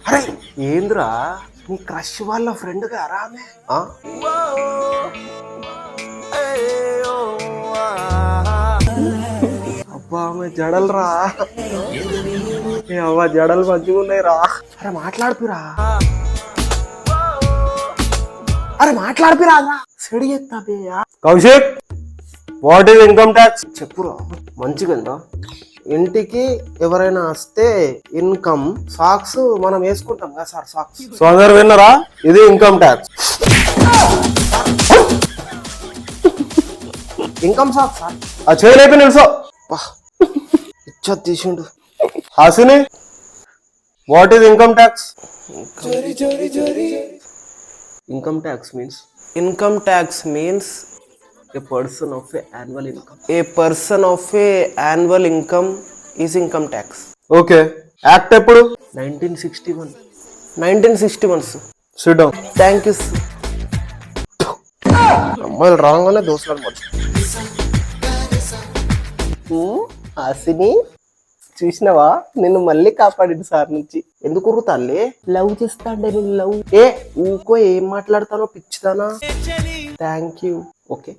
అరే ఏంద్రా నీ క్రష్ వాళ్ళ ఫ్రెండ్ గారా ఆమె? అబ్బా ఆమె జడలరా, అవ్వ జడలు మంచిగా ఉన్నాయి రా. అరే మాట్లాడిపిరా, అరే మాట్లాడిపిరా సెడి ఎత్తా. Kaushik, what is income tax చెప్పురా మంచిగా. ఇంటికి ఎవరైనా వస్తే ఇన్కమ్, సాక్స్ మనం వేసుకుంటాం కదా సార్, సాక్స్. సో అందరు విన్నారా, ఇది income tax. Income socks sir. ఆ చేయలేపి నిలుసో, ఇచ్చా తీసిండు. Hasini, what is income tax? Income tax means a person of a annual income. A person of a annual income is income tax. Okay. Act ఎప్పుడు? 1961. 1961 sir. Sit down. Thank you sir. అమ్మాయిలు రాగానే దోసలాడు మాట. హాసిని చూసినావా, నిన్ను మళ్ళీ కాపాడింది సార్ నుంచి. ఎందుకు ఉరుతాలే? లవ్ చేస్తాండే నేను లవ్. ఏ ఊకో, ఏం మాట్లాడతానో పిచ్చిదానా. Thank you. ఓకే.